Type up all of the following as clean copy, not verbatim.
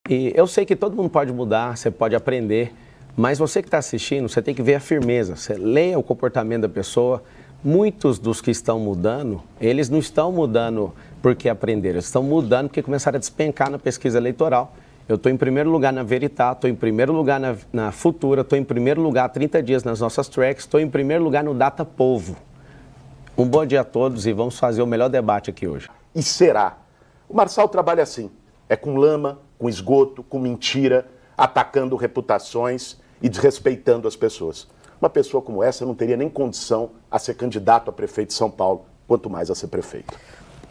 E eu sei que todo mundo pode mudar, você pode aprender, mas você que está assistindo, você tem que ver a firmeza. Você leia o comportamento da pessoa. Muitos dos que estão mudando, eles não estão mudando porque aprenderam, eles estão mudando porque começaram a despencar na pesquisa eleitoral. Eu estou em primeiro lugar na Veritá, estou em primeiro lugar na Futura, estou em primeiro lugar há 30 dias nas nossas tracks, estou em primeiro lugar no Data Povo. Um bom dia a todos e vamos fazer o melhor debate aqui hoje. E será? O Marçal trabalha assim, é com lama, com esgoto, com mentira, atacando reputações e desrespeitando as pessoas. Uma pessoa como essa não teria nem condição a ser candidato a prefeito de São Paulo, quanto mais a ser prefeito.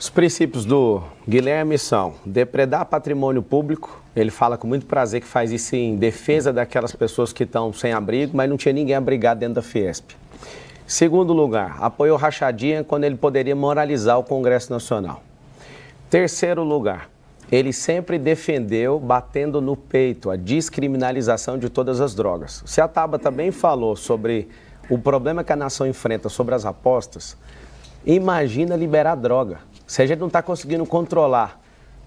Os princípios do Guilherme são depredar patrimônio público. Ele fala com muito prazer que faz isso em defesa daquelas pessoas que estão sem abrigo, mas não tinha ninguém abrigado dentro da Fiesp. Segundo lugar, apoiou rachadinha quando ele poderia moralizar o Congresso Nacional. Terceiro lugar, ele sempre defendeu, batendo no peito, a descriminalização de todas as drogas. Se a Tabata também falou sobre o problema que a nação enfrenta sobre as apostas, imagina liberar droga. Se a gente não está conseguindo controlar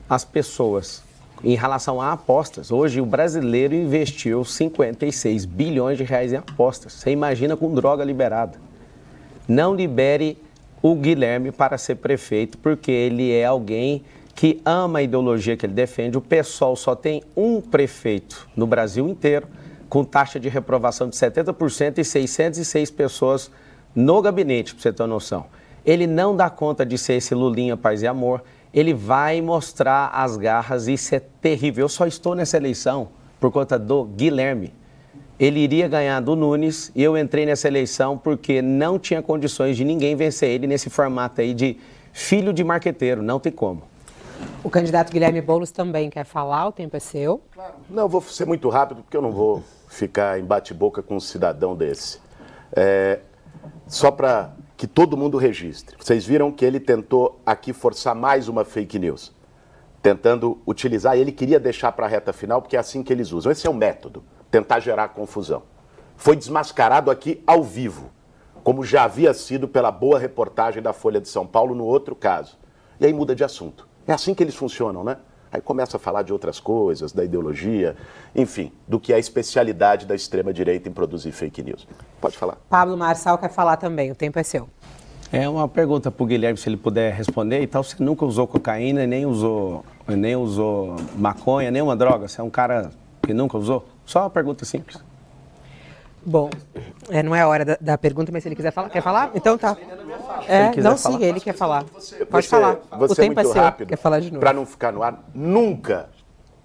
as pessoas em relação a apostas, hoje o brasileiro investiu 56 bilhões de reais em apostas. Você imagina com droga liberada. Não libere o Guilherme para ser prefeito, porque ele é alguém que ama a ideologia que ele defende. O PSOL só tem um prefeito no Brasil inteiro, com taxa de reprovação de 70% e 606 pessoas no gabinete, para você ter uma noção. Ele não dá conta de ser esse Lulinha Paz e Amor, ele vai mostrar as garras e isso é terrível. Eu só estou nessa eleição por conta do Guilherme. Ele iria ganhar do Nunes e eu entrei nessa eleição porque não tinha condições de ninguém vencer ele nesse formato aí de filho de marqueteiro, não tem como. O candidato Guilherme Boulos também quer falar, o tempo é seu. Claro. Não, eu vou ser muito rápido porque eu não vou ficar em bate-boca com um cidadão desse. Só para que todo mundo registre. Vocês viram que ele tentou aqui forçar mais uma fake news, tentando utilizar, ele queria deixar para a reta final, porque é assim que eles usam. Esse é o método, tentar gerar confusão. Foi desmascarado aqui ao vivo, como já havia sido pela boa reportagem da Folha de São Paulo no outro caso. E aí muda de assunto. É assim que eles funcionam, né? Aí começa a falar de outras coisas, da ideologia, enfim, do que é a especialidade da extrema-direita em produzir fake news. Pode falar. Pablo Marçal quer falar também, o tempo é seu. É uma pergunta para o Guilherme, se ele puder responder. E tal, você nunca usou cocaína, nem usou maconha, nenhuma droga? Você é um cara que nunca usou? Só uma pergunta simples. Bom, não é a hora da pergunta, mas se ele quiser falar, quer falar? Então tá. Sim, ele quer falar. Pode falar. O tempo é seu. Rápido, quer falar de novo. Para não ficar no ar, nunca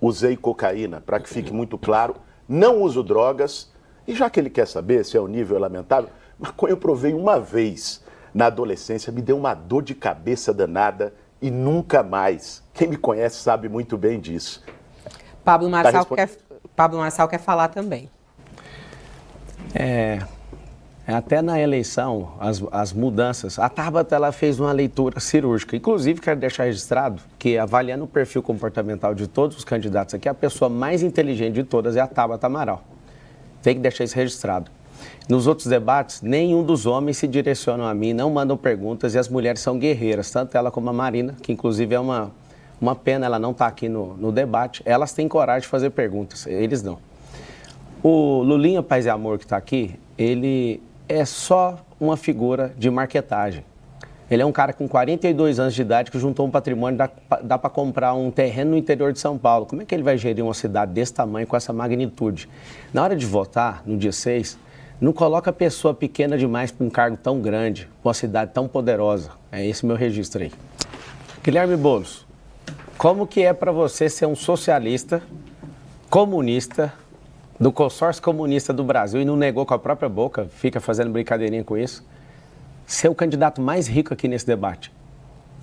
usei cocaína, para que fique muito claro. Não uso drogas. E já que ele quer saber se é o nível lamentável, maconha eu provei uma vez na adolescência, me deu uma dor de cabeça danada e nunca mais. Quem me conhece sabe muito bem disso. Pablo Marçal quer falar também. Até na eleição, as mudanças, a Tabata ela fez uma leitura cirúrgica. Inclusive, quero deixar registrado que, avaliando o perfil comportamental de todos os candidatos aqui, a pessoa mais inteligente de todas é a Tabata Amaral. Tem que deixar isso registrado. Nos outros debates, nenhum dos homens se direcionam a mim, não mandam perguntas e as mulheres são guerreiras, tanto ela como a Marina, que inclusive é uma pena ela não estar aqui no debate. Elas têm coragem de fazer perguntas, eles não. O Lulinha Paz e Amor que está aqui, ele é só uma figura de marquetagem. Ele é um cara com 42 anos de idade que juntou um patrimônio, dá para comprar um terreno no interior de São Paulo. Como é que ele vai gerir uma cidade desse tamanho, com essa magnitude? Na hora de votar, no dia 6, não coloca pessoa pequena demais para um cargo tão grande, para uma cidade tão poderosa. É esse meu registro aí. Guilherme Boulos, como que é para você ser um socialista, comunista, do consórcio comunista do Brasil e não negou com a própria boca, fica fazendo brincadeirinha com isso, ser o candidato mais rico aqui nesse debate?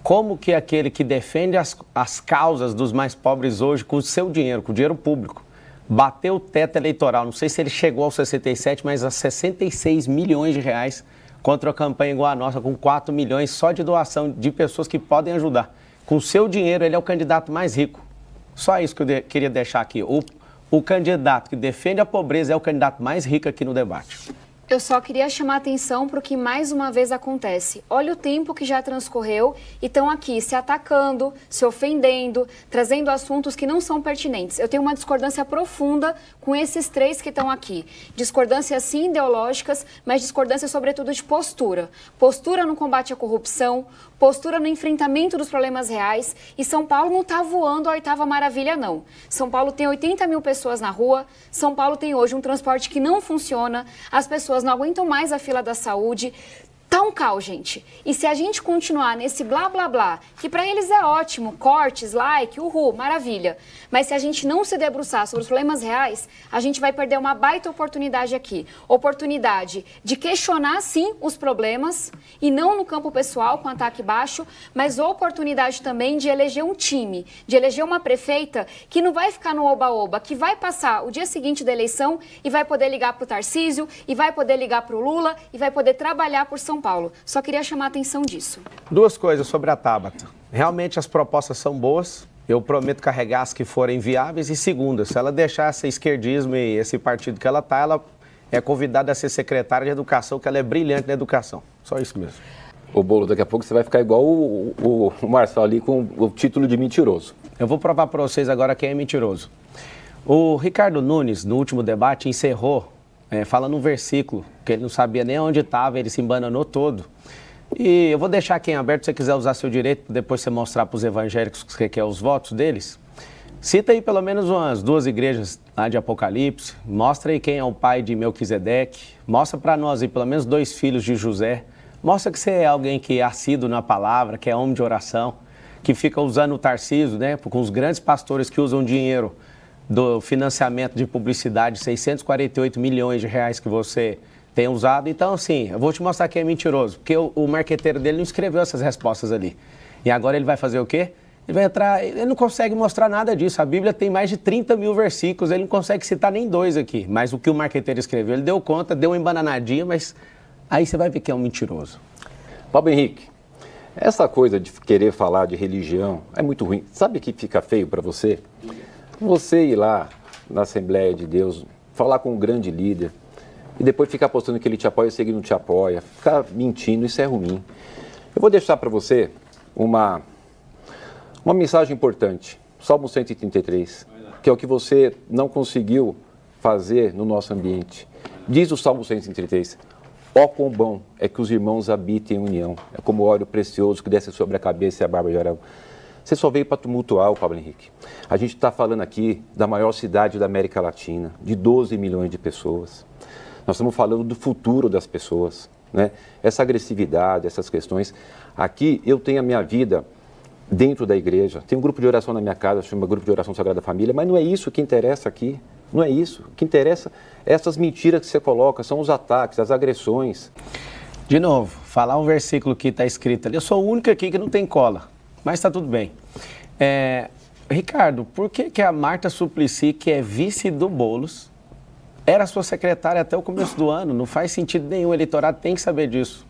Como que aquele que defende as causas dos mais pobres hoje com o seu dinheiro, com o dinheiro público, bateu o teto eleitoral, não sei se ele chegou aos 67, mas a 66 milhões de reais contra a campanha igual a nossa, com 4 milhões só de doação de pessoas que podem ajudar. Com o seu dinheiro, ele é o candidato mais rico. Só isso que eu queria deixar aqui. O candidato que defende a pobreza é o candidato mais rico aqui no debate. Eu só queria chamar a atenção para o que mais uma vez acontece. Olha o tempo que já transcorreu e estão aqui se atacando, se ofendendo, trazendo assuntos que não são pertinentes. Eu tenho uma discordância profunda com esses três que estão aqui. Discordâncias sim ideológicas, mas discordância sobretudo de postura. Postura no combate à corrupção, postura no enfrentamento dos problemas reais. E São Paulo não está voando a oitava maravilha, não. São Paulo tem 80 mil pessoas na rua, São Paulo tem hoje um transporte que não funciona, as pessoas não aguentam mais a fila da saúde. Tá um caos, gente. E se a gente continuar nesse blá, blá, blá, que para eles é ótimo, cortes, like, uhul, maravilha. Mas se a gente não se debruçar sobre os problemas reais, a gente vai perder uma baita oportunidade aqui. Oportunidade de questionar, sim, os problemas, e não no campo pessoal, com ataque baixo, mas oportunidade também de eleger um time, de eleger uma prefeita que não vai ficar no oba-oba, que vai passar o dia seguinte da eleição e vai poder ligar pro Tarcísio, e vai poder ligar pro Lula, e vai poder trabalhar por São Paulo. Só queria chamar a atenção disso. Duas coisas sobre a Tabata. Realmente as propostas são boas. Eu prometo carregar as que forem viáveis. E segunda, se ela deixar esse esquerdismo e esse partido que ela está, ela é convidada a ser secretária de educação, que ela é brilhante na educação. Só isso mesmo. Ô Bolo, daqui a pouco você vai ficar igual o Marcelo ali com o título de mentiroso. Eu vou provar para vocês agora quem é mentiroso. O Ricardo Nunes, no último debate, encerrou falando um versículo, que ele não sabia nem onde estava, ele se embananou todo. E eu vou deixar aqui em aberto, se você quiser usar seu direito, depois você mostrar para os evangélicos que quer os votos deles. Cita aí pelo menos umas 2 igrejas lá de Apocalipse, mostra aí quem é o pai de Melquisedeque, mostra para nós aí pelo menos 2 filhos de José, mostra que você é alguém que é assíduo na palavra, que é homem de oração, que fica usando o Tarcísio, né, com os grandes pastores que usam dinheiro do financiamento de publicidade, 648 milhões de reais que você tem usado. Então, assim, eu vou te mostrar que é mentiroso, porque o marqueteiro dele não escreveu essas respostas ali. E agora ele vai fazer o quê? Ele vai entrar, ele não consegue mostrar nada disso. A Bíblia tem mais de 30 mil versículos, ele não consegue citar nem 2 aqui. Mas o que o marqueteiro escreveu, ele deu conta, deu uma embananadinha, mas aí você vai ver que é um mentiroso. Pablo Henrique, essa coisa de querer falar de religião é muito ruim. Sabe o que fica feio para você? Você ir lá na Assembleia de Deus, falar com um grande líder e depois ficar postando que ele te apoia e seguir não te apoia, ficar mentindo, isso é ruim. Eu vou deixar para você uma mensagem importante, Salmo 133, que é o que você não conseguiu fazer no nosso ambiente. Diz o Salmo 133, ó quão bom é que os irmãos habitem em união, é como o óleo precioso que desce sobre a cabeça e a barba de Arão. Você só veio para tumultuar, Pablo Henrique. A gente está falando aqui da maior cidade da América Latina, de 12 milhões de pessoas. Nós estamos falando do futuro das pessoas, né? Essa agressividade, essas questões. Aqui eu tenho a minha vida dentro da igreja. Tem um grupo de oração na minha casa, chama Grupo de Oração Sagrada Família, mas não é isso que interessa aqui. Não é isso. O que interessa é essas mentiras que você coloca, são os ataques, as agressões. De novo, falar um versículo que está escrito ali. Eu sou o único aqui que não tem cola. Mas está tudo bem. Ricardo, por que a Marta Suplicy, que é vice do Boulos, era sua secretária até o começo do ano? Não faz sentido nenhum, o eleitorado tem que saber disso.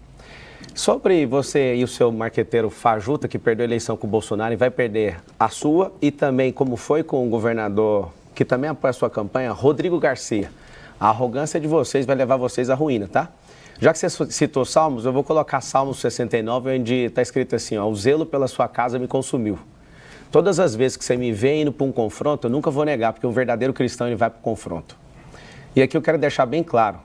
Sobre você e o seu marqueteiro fajuta, que perdeu a eleição com o Bolsonaro e vai perder a sua, e também como foi com o governador, que também apoia a sua campanha, Rodrigo Garcia. A arrogância de vocês vai levar vocês à ruína, tá? Já que você citou Salmos, eu vou colocar Salmos 69, onde está escrito assim, ó, o zelo pela sua casa me consumiu. Todas as vezes que você me vê indo para um confronto, eu nunca vou negar, porque um verdadeiro cristão ele vai para o confronto. E aqui eu quero deixar bem claro,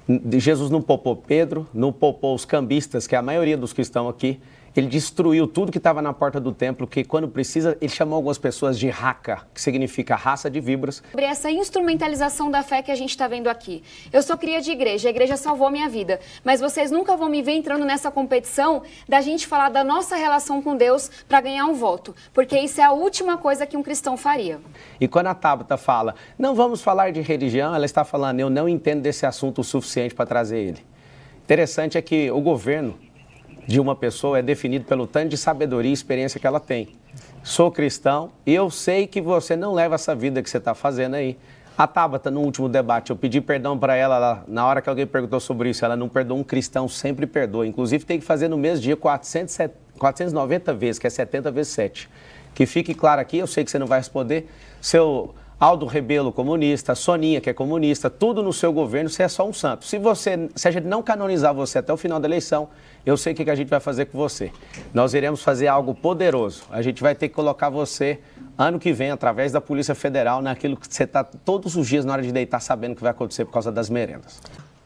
Jesus não poupou Pedro, não poupou os cambistas, que é a maioria dos que estão aqui. Ele destruiu tudo que estava na porta do templo, que quando precisa, ele chamou algumas pessoas de raca, que significa raça de víboras. Sobre essa instrumentalização da fé que a gente está vendo aqui. Eu sou cria de igreja, a igreja salvou minha vida. Mas vocês nunca vão me ver entrando nessa competição da gente falar da nossa relação com Deus para ganhar um voto. Porque isso é a última coisa que um cristão faria. E quando a Tabata fala, não vamos falar de religião, ela está falando, eu não entendo desse assunto o suficiente para trazer ele. Interessante é que o governo de uma pessoa é definido pelo tanto de sabedoria e experiência que ela tem. Sou cristão e eu sei que você não leva essa vida que você está fazendo aí. A Tabata, no último debate, eu pedi perdão para ela, na hora que alguém perguntou sobre isso, ela não perdoou, um cristão sempre perdoa. Inclusive tem que fazer no mesmo dia 490 vezes, que é 70 vezes 7. Que fique claro aqui, eu sei que você não vai responder, seu Aldo Rebelo, comunista, Soninha, que é comunista, tudo no seu governo, você é só um santo. Se a gente não canonizar você até o final da eleição, eu sei o que a gente vai fazer com você. Nós iremos fazer algo poderoso. A gente vai ter que colocar você, ano que vem, através da Polícia Federal, naquilo que você está todos os dias na hora de deitar sabendo que vai acontecer por causa das merendas.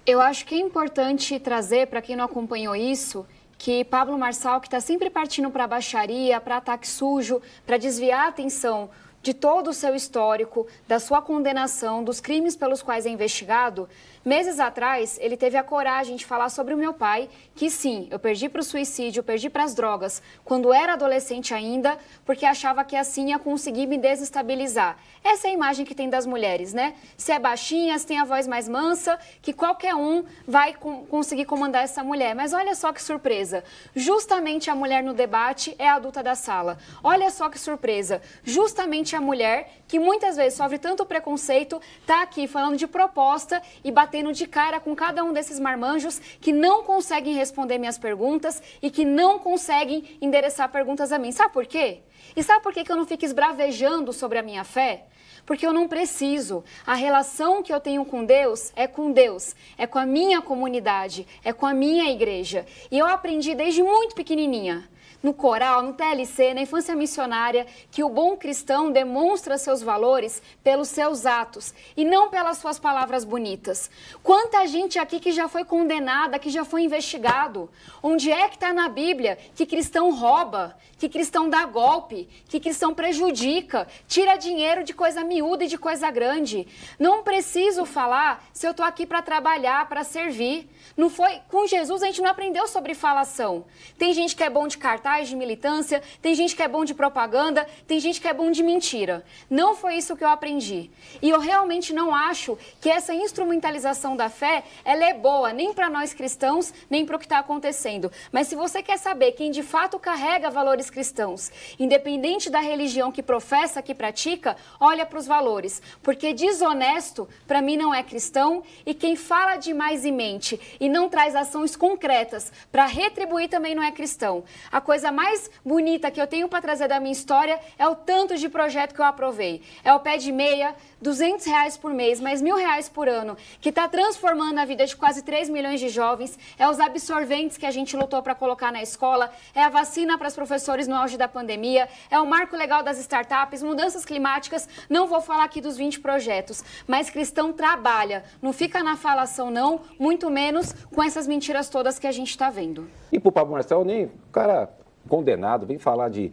Eu acho que é importante trazer, para quem não acompanhou isso, que Pablo Marçal, que está sempre partindo para baixaria, para ataque sujo, para desviar a atenção de todo o seu histórico, da sua condenação, dos crimes pelos quais é investigado, meses atrás ele teve a coragem de falar sobre o meu pai, que sim, eu perdi para o suicídio, eu perdi para as drogas, quando era adolescente ainda, porque achava que assim ia conseguir me desestabilizar. Essa é a imagem que tem das mulheres, né? Se é baixinha, se tem a voz mais mansa, que qualquer um vai conseguir comandar essa mulher. Mas olha só que surpresa, justamente a mulher no debate é a adulta da sala. Olha só que surpresa, justamente a mulher que muitas vezes sofre tanto preconceito, está aqui falando de proposta e batendo de cara com cada um desses marmanjos que não conseguem responder minhas perguntas e que não conseguem endereçar perguntas a mim. Sabe por quê? E sabe por que eu não fico esbravejando sobre a minha fé? Porque eu não preciso. A relação que eu tenho com Deus, é com a minha comunidade, é com a minha igreja. E eu aprendi desde muito pequenininha, no coral, no TLC, na infância missionária, que o bom cristão demonstra seus valores pelos seus atos e não pelas suas palavras bonitas. Quanta gente aqui que já foi condenada, que já foi investigado. Onde é que está na Bíblia que cristão rouba, que cristão dá golpe, que cristão prejudica, tira dinheiro de coisa miúda e de coisa grande? Não preciso falar se eu estou aqui para trabalhar, para servir. Não foi, com Jesus a gente não aprendeu sobre falação. Tem gente que é bom de cartaz, de militância, tem gente que é bom de propaganda, tem gente que é bom de mentira. Não foi isso que eu aprendi. E eu realmente não acho que essa instrumentalização da fé, ela é boa, nem para nós cristãos, nem para o que está acontecendo. Mas se você quer saber quem de fato carrega valores cristãos, independente da religião que professa, que pratica, olha para os valores. Porque desonesto, para mim, não é cristão, e quem fala demais e mente e não traz ações concretas para retribuir também não é cristão. A coisa mais bonita que eu tenho para trazer da minha história é o tanto de projeto que eu aprovei. É o pé de meia, R$200 por mês, mais R$1.000 por ano, que está transformando a vida de quase 3 milhões de jovens. É os absorventes que a gente lutou para colocar na escola, é a vacina para os professores no auge da pandemia, é o marco legal das startups, mudanças climáticas. Não vou falar aqui dos 20 projetos, mas cristão trabalha, não fica na falação não, muito menos com essas mentiras todas que a gente está vendo. E para o Pablo Marçal, nem o cara condenado, vem falar de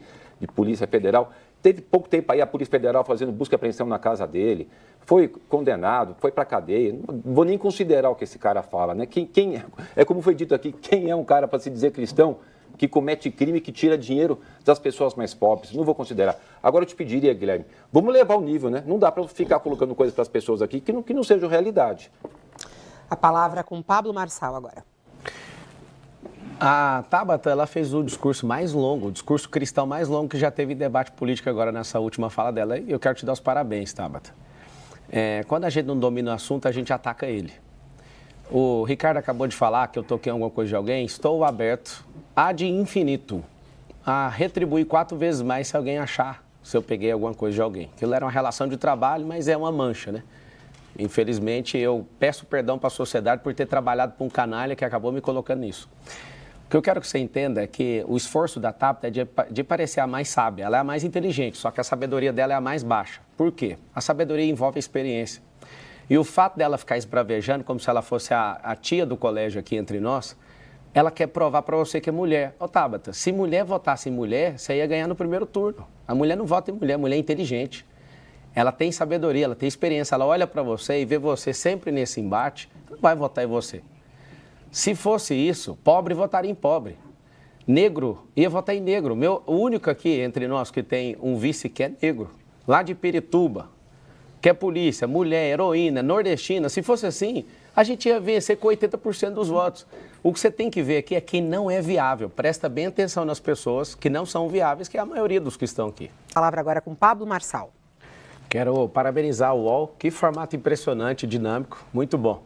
Polícia Federal. Teve pouco tempo aí a Polícia Federal fazendo busca e apreensão na casa dele. Foi condenado, foi para cadeia. Não vou nem considerar o que esse cara fala, né? É como foi dito aqui, quem é um cara para se dizer cristão que comete crime, que tira dinheiro das pessoas mais pobres? Não vou considerar. Agora eu te pediria, Guilherme, vamos levar o nível, né? Não dá para ficar colocando coisas para as pessoas aqui que não sejam realidade. A palavra com Pablo Marçal agora. A Tabata, ela fez o discurso mais longo, o discurso cristão mais longo que já teve debate político agora nessa última fala dela. E eu quero te dar os parabéns, Tabata. Quando a gente não domina o assunto, a gente ataca ele. O Ricardo acabou de falar que eu toquei alguma coisa de alguém. Estou aberto ad infinito a retribuir 4 vezes mais se alguém achar se eu peguei alguma coisa de alguém. Aquilo era uma relação de trabalho, mas é uma mancha, né? Infelizmente, eu peço perdão para a sociedade por ter trabalhado para um canalha que acabou me colocando nisso. O que eu quero que você entenda é que o esforço da Tabata é de parecer a mais sábia. Ela é a mais inteligente, só que a sabedoria dela é a mais baixa. Por quê? A sabedoria envolve a experiência. E o fato dela ficar esbravejando como se ela fosse a tia do colégio aqui entre nós, ela quer provar para você que é mulher. Ô Tabata, se mulher votasse em mulher, você ia ganhar no primeiro turno. A mulher não vota em mulher, a mulher é inteligente. Ela tem sabedoria, ela tem experiência, ela olha para você e vê você sempre nesse embate, não vai votar em você. Se fosse isso, pobre votaria em pobre. Negro ia votar em negro. O único aqui entre nós que tem um vice que é negro, lá de Pirituba, que é polícia, mulher, heroína, nordestina. Se fosse assim, a gente ia vencer com 80% dos votos. O que você tem que ver aqui é quem não é viável. Presta bem atenção nas pessoas que não são viáveis, que é a maioria dos que estão aqui. Palavra agora com Pablo Marçal. Quero parabenizar o UOL, que formato impressionante, dinâmico, muito bom.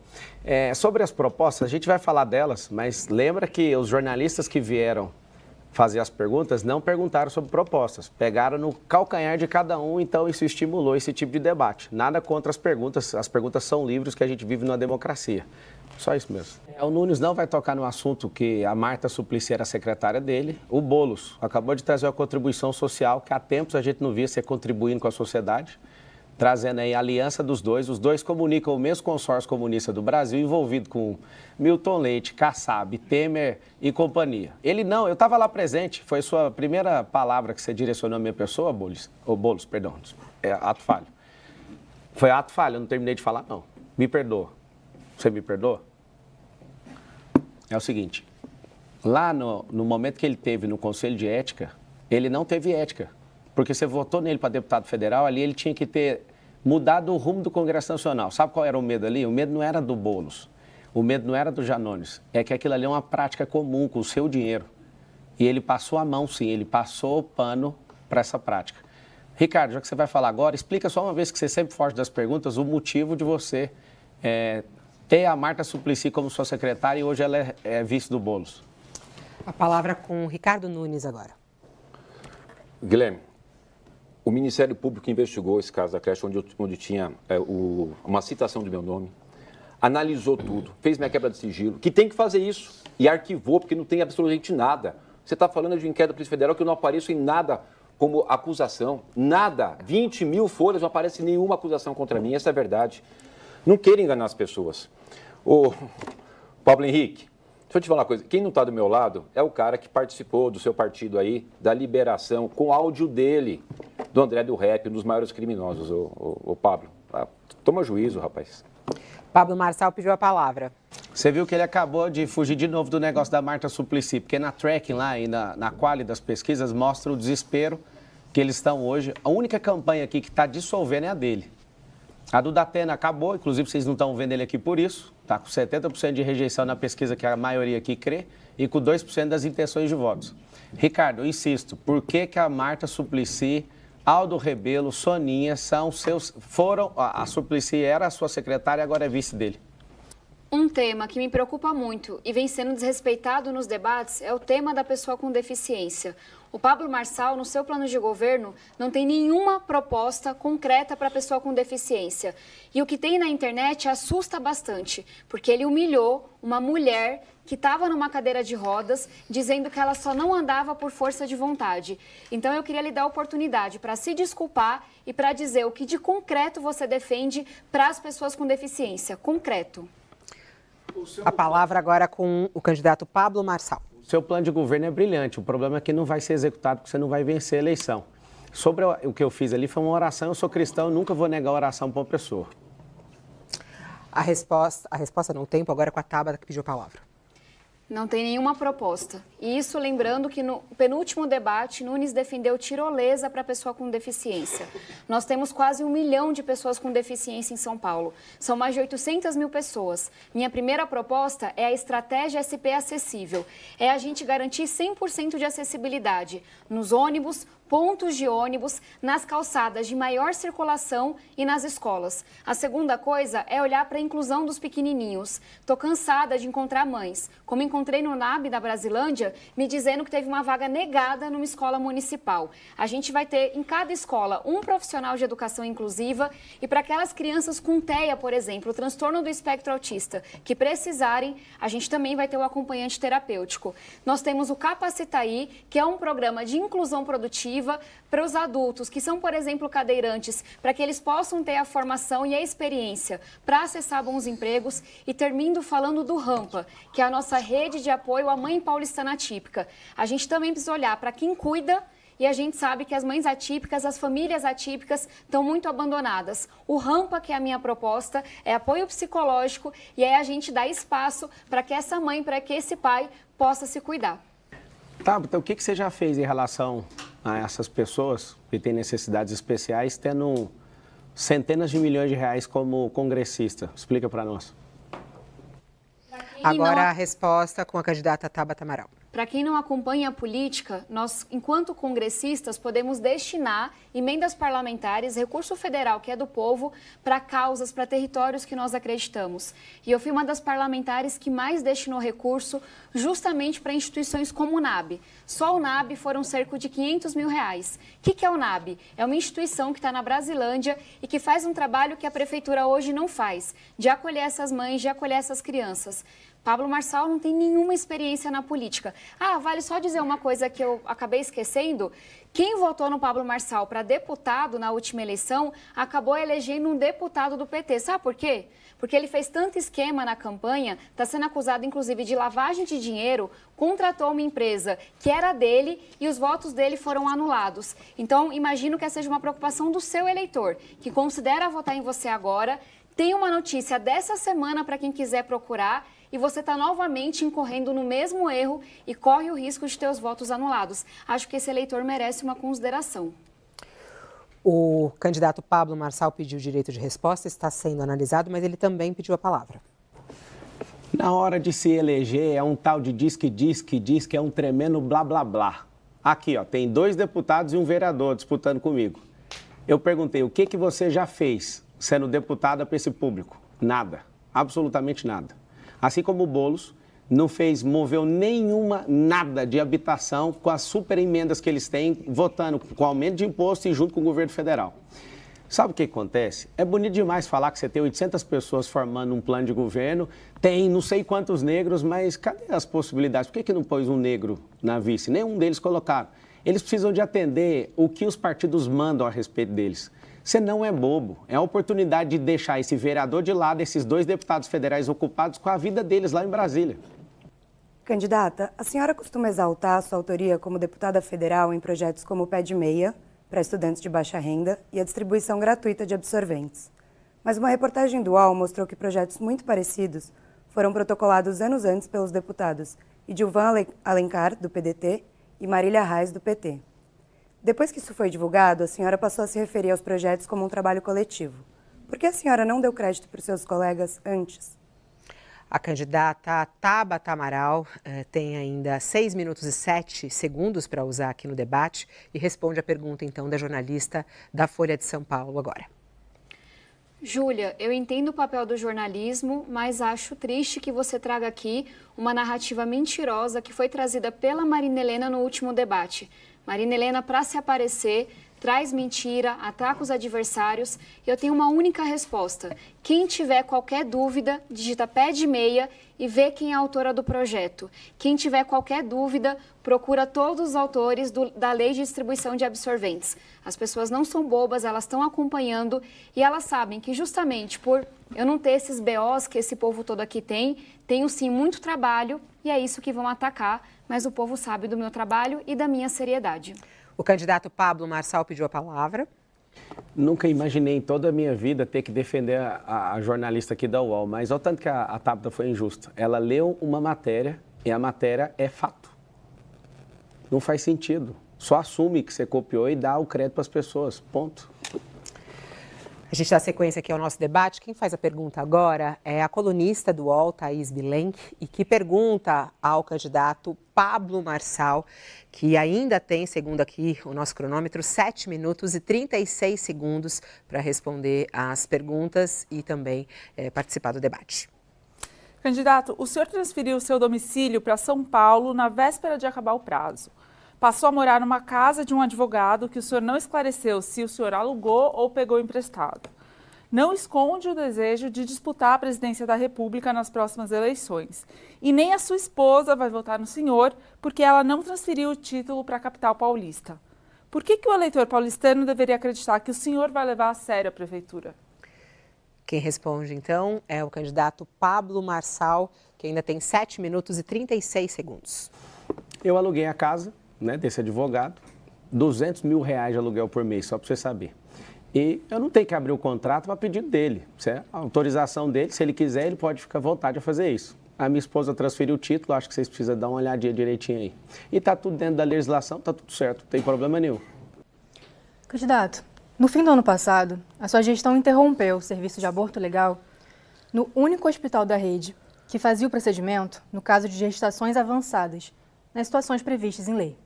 Sobre as propostas, a gente vai falar delas, mas lembra que os jornalistas que vieram fazer as perguntas, não perguntaram sobre propostas. Pegaram no calcanhar de cada um, então isso estimulou esse tipo de debate. Nada contra as perguntas são livres, que a gente vive numa democracia. Só isso mesmo. O Nunes não vai tocar no assunto que a Marta Suplicy era secretária dele. O Boulos acabou de trazer uma contribuição social que há tempos a gente não via ser contribuindo com a sociedade, trazendo aí a aliança dos dois. Os dois comunicam o mesmo consórcio comunista do Brasil, envolvido com Milton Leite, Kassab, Temer e companhia. Ele não, eu estava lá presente, foi a sua primeira palavra que você direcionou à minha pessoa, Boulos, perdão, é ato falho. Foi ato falho, eu não terminei de falar, não. Me perdoa. Você me perdoa? É o seguinte, lá no momento que ele teve no Conselho de Ética, ele não teve ética. Porque você votou nele para deputado federal, ali ele tinha que ter mudado o rumo do Congresso Nacional. Sabe qual era o medo ali? O medo não era do Boulos, o medo não era do Janones, é que aquilo ali é uma prática comum com o seu dinheiro. E ele passou a mão, sim, ele passou o pano para essa prática. Ricardo, já que você vai falar agora, explica só uma vez que você sempre foge das perguntas, o motivo de você ter a Marta Suplicy como sua secretária e hoje ela é vice do Boulos. A palavra com o Ricardo Nunes agora. Guilherme, o Ministério Público investigou esse caso da creche onde tinha uma citação do meu nome, analisou tudo, fez minha quebra de sigilo, que tem que fazer isso, e arquivou, porque não tem absolutamente nada. Você está falando de inquérito da Polícia Federal que eu não apareço em nada como acusação, nada. 20 mil folhas, não aparece nenhuma acusação contra mim, essa é a verdade. Não queira enganar as pessoas. Ô, Pablo Henrique, deixa eu te falar uma coisa, quem não está do meu lado é o cara que participou do seu partido aí, da liberação, com áudio dele, do André do Rep, um dos maiores criminosos, o Pablo. Toma juízo, rapaz. Pablo Marçal pediu a palavra. Você viu que ele acabou de fugir de novo do negócio da Marta Suplicy, porque na tracking lá e na quali das pesquisas mostra o desespero que eles estão hoje. A única campanha aqui que está dissolvendo é a dele. A do Datena acabou, inclusive vocês não estão vendo ele aqui por isso, está com 70% de rejeição na pesquisa que a maioria aqui crê e com 2% das intenções de votos. Ricardo, eu insisto, por que a Marta Suplicy, Aldo Rebelo, Soninha a Suplicy era a sua secretária e agora é vice dele? Um tema que me preocupa muito e vem sendo desrespeitado nos debates é o tema da pessoa com deficiência. O Pablo Marçal, no seu plano de governo, não tem nenhuma proposta concreta para a pessoa com deficiência. E o que tem na internet assusta bastante, porque ele humilhou uma mulher que estava numa cadeira de rodas, dizendo que ela só não andava por força de vontade. Então eu queria lhe dar a oportunidade para se desculpar e para dizer o que de concreto você defende para as pessoas com deficiência. Concreto. A palavra agora com o candidato Pablo Marçal. O seu plano de governo é brilhante, o problema é que não vai ser executado porque você não vai vencer a eleição. Sobre o que eu fiz ali foi uma oração, eu sou cristão, eu nunca vou negar a oração para uma pessoa. A resposta não, o tempo agora é com a Tabata que pediu a palavra. Não tem nenhuma proposta. E isso lembrando que no penúltimo debate, Nunes defendeu tirolesa para a pessoa com deficiência. Nós temos quase 1 milhão de pessoas com deficiência em São Paulo. São mais de 800 mil pessoas. Minha primeira proposta é a estratégia SP Acessível. É a gente garantir 100% de acessibilidade nos ônibus, pontos de ônibus, nas calçadas de maior circulação e nas escolas. A segunda coisa é olhar para a inclusão dos pequenininhos. Estou cansada de encontrar mães, como encontrei no NAB da Brasilândia, me dizendo que teve uma vaga negada numa escola municipal. A gente vai ter em cada escola um profissional de educação inclusiva e para aquelas crianças com TEA, por exemplo, o transtorno do espectro autista, que precisarem, a gente também vai ter o acompanhante terapêutico. Nós temos o Capacitaí, que é um programa de inclusão produtiva para os adultos que são, por exemplo, cadeirantes, para que eles possam ter a formação e a experiência para acessar bons empregos. E termino falando do Rampa, que é a nossa rede de apoio à mãe paulistana atípica. A gente também precisa olhar para quem cuida e a gente sabe que as mães atípicas, as famílias atípicas estão muito abandonadas. O Rampa, que é a minha proposta, é apoio psicológico e aí a gente dá espaço para que essa mãe, para que esse pai possa se cuidar. Tá, então o que você já fez em relação a essas pessoas que têm necessidades especiais, tendo centenas de milhões de reais como congressista? Explica para nós. Agora a resposta com a candidata Tabata Amaral. Para quem não acompanha a política, nós, enquanto congressistas, podemos destinar emendas parlamentares, recurso federal, que é do povo, para causas, para territórios que nós acreditamos. E eu fui uma das parlamentares que mais destinou recurso justamente para instituições como o NAB. Só o NAB foram cerca de R$500 mil. O que é o NAB? É uma instituição que está na Brasilândia e que faz um trabalho que a prefeitura hoje não faz, de acolher essas mães, de acolher essas crianças. Pablo Marçal não tem nenhuma experiência na política. Vale só dizer uma coisa que eu acabei esquecendo. Quem votou no Pablo Marçal para deputado na última eleição acabou elegendo um deputado do PT. Sabe por quê? Porque ele fez tanto esquema na campanha, está sendo acusado inclusive de lavagem de dinheiro, contratou uma empresa que era dele e os votos dele foram anulados. Então, imagino que essa seja uma preocupação do seu eleitor, que considera votar em você agora. Tem uma notícia dessa semana para quem quiser procurar e você está novamente incorrendo no mesmo erro e corre o risco de ter os votos anulados. Acho que esse eleitor merece uma consideração. O candidato Pablo Marçal pediu direito de resposta, está sendo analisado, mas ele também pediu a palavra. Na hora de se eleger, é um tal de diz que é um tremendo blá blá blá. Aqui, ó, tem 2 deputados e um vereador disputando comigo. Eu perguntei, o que você já fez sendo deputada para esse público? Nada, absolutamente nada. Assim como o Boulos não moveu nada de habitação com as super emendas que eles têm, votando com aumento de imposto e junto com o governo federal. Sabe o que acontece? É bonito demais falar que você tem 800 pessoas formando um plano de governo, tem não sei quantos negros, mas cadê as possibilidades? Por que não pôs um negro na vice? Nenhum deles colocaram. Eles precisam de atender o que os partidos mandam a respeito deles. Você não é bobo. É a oportunidade de deixar esse vereador de lado, esses 2 deputados federais ocupados com a vida deles lá em Brasília. Candidata, a senhora costuma exaltar a sua autoria como deputada federal em projetos como o Pé de Meia, para estudantes de baixa renda, e a distribuição gratuita de absorventes. Mas uma reportagem do UOL mostrou que projetos muito parecidos foram protocolados anos antes pelos deputados Edilvan Alencar, do PDT, e Marília Reis, do PT. Depois que isso foi divulgado, a senhora passou a se referir aos projetos como um trabalho coletivo. Por que a senhora não deu crédito para os seus colegas antes? A candidata Tabata Amaral tem ainda 6 minutos e 7 segundos para usar aqui no debate e responde a pergunta, então, da jornalista da Folha de São Paulo agora. Júlia, eu entendo o papel do jornalismo, mas acho triste que você traga aqui uma narrativa mentirosa que foi trazida pela Marina Helena no último debate. Marina Helena, para se aparecer, traz mentira, ataca os adversários. E eu tenho uma única resposta. Quem tiver qualquer dúvida, digita Pé de Meia e vê quem é a autora do projeto. Quem tiver qualquer dúvida, procura todos os autores da Lei de Distribuição de Absorventes. As pessoas não são bobas, elas estão acompanhando e elas sabem que justamente por eu não ter esses BOs que esse povo todo aqui tem, tenho sim muito trabalho e é isso que vão atacar, mas o povo sabe do meu trabalho e da minha seriedade. O candidato Pablo Marçal pediu a palavra. Nunca imaginei em toda a minha vida ter que defender a jornalista aqui da UOL, mas olha o tanto que a Tabata foi injusta. Ela leu uma matéria e a matéria é fato. Não faz sentido. Só assume que você copiou e dá o crédito para as pessoas. Ponto. A gente dá sequência aqui ao nosso debate. Quem faz a pergunta agora é a colunista do UOL, Thaís Bilenque, e que pergunta ao candidato Pablo Marçal, que ainda tem, segundo aqui o nosso cronômetro, 7 minutos e 36 segundos para responder às perguntas e também participar do debate. Candidato, o senhor transferiu seu domicílio para São Paulo na véspera de acabar o prazo. Passou a morar numa casa de um advogado que o senhor não esclareceu se o senhor alugou ou pegou emprestado. Não esconde o desejo de disputar a presidência da República nas próximas eleições. E nem a sua esposa vai votar no senhor porque ela não transferiu o título para a capital paulista. Por que o eleitor paulistano deveria acreditar que o senhor vai levar a sério a prefeitura? Quem responde, então, é o candidato Pablo Marçal, que ainda tem 7 minutos e 36 segundos. Eu aluguei a casa, desse advogado, R$200 mil de aluguel por mês, só para você saber. E eu não tenho que abrir o contrato para pedido dele, certo? A autorização dele, se ele quiser, ele pode ficar à vontade a fazer isso. A minha esposa transferiu o título, acho que vocês precisam dar uma olhadinha direitinho aí. E está tudo dentro da legislação, está tudo certo, não tem problema nenhum. Candidato, no fim do ano passado, a sua gestão interrompeu o serviço de aborto legal no único hospital da rede que fazia o procedimento no caso de gestações avançadas, nas situações previstas em lei.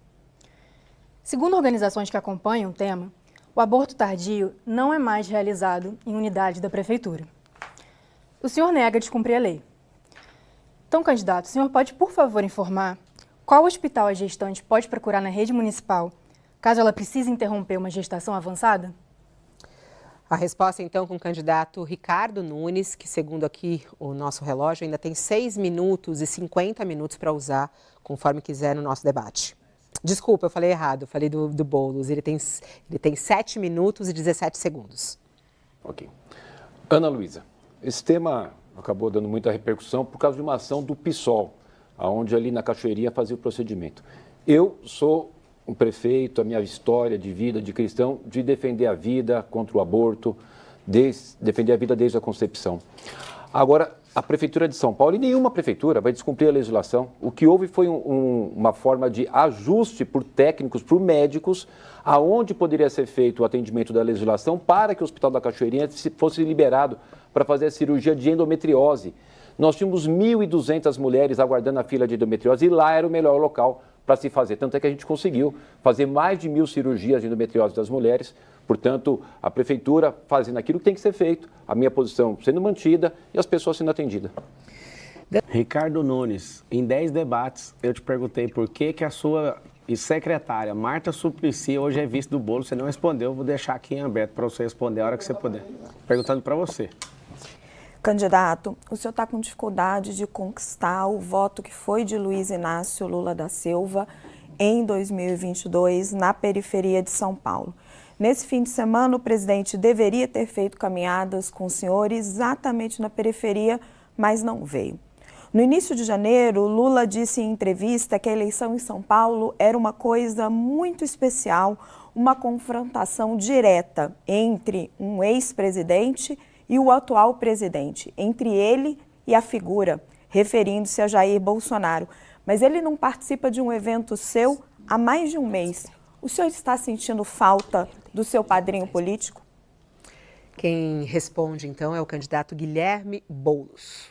Segundo organizações que acompanham o tema, o aborto tardio não é mais realizado em unidade da Prefeitura. O senhor nega descumprir a lei. Então, candidato, o senhor pode, por favor, informar qual hospital a gestante pode procurar na rede municipal caso ela precise interromper uma gestação avançada? A resposta, então, com o candidato Ricardo Nunes, que, segundo aqui o nosso relógio, ainda tem 6 minutos e 50 minutos para usar, conforme quiser, no nosso debate. Desculpa, eu falei errado, eu falei do Boulos. Ele tem 7 minutos e 17 segundos. Ok. Ana Luísa, esse tema acabou dando muita repercussão por causa de uma ação do PSOL, onde ali na Cachoeirinha fazia o procedimento. Eu sou um prefeito, a minha história de vida de cristão, de defender a vida contra o aborto, defender a vida desde a concepção. Agora, a Prefeitura de São Paulo, e nenhuma prefeitura vai descumprir a legislação. O que houve foi uma forma de ajuste por técnicos, por médicos, aonde poderia ser feito o atendimento da legislação para que o Hospital da Cachoeirinha fosse liberado para fazer a cirurgia de endometriose. Nós tínhamos 1.200 mulheres aguardando a fila de endometriose e lá era o melhor local para se fazer. Tanto é que a gente conseguiu fazer mais de 1.000 cirurgias de endometriose das mulheres. Portanto, a Prefeitura fazendo aquilo que tem que ser feito, a minha posição sendo mantida e as pessoas sendo atendidas. Ricardo Nunes, em 10 debates, eu te perguntei por que a sua secretária, Marta Suplicy, hoje é vice do Boulos. Você não respondeu, vou deixar aqui em aberto para você responder a hora que você puder. Perguntando para você. Candidato, o senhor está com dificuldade de conquistar o voto que foi de Luiz Inácio Lula da Silva em 2022 na periferia de São Paulo. Nesse fim de semana, o presidente deveria ter feito caminhadas com o senhor exatamente na periferia, mas não veio. No início de janeiro, Lula disse em entrevista que a eleição em São Paulo era uma coisa muito especial, uma confrontação direta entre um ex-presidente e o atual presidente, entre ele e a figura, referindo-se a Jair Bolsonaro. Mas ele não participa de um evento seu há mais de um mês. O senhor está sentindo falta do seu padrinho político? Quem responde, então, é o candidato Guilherme Boulos.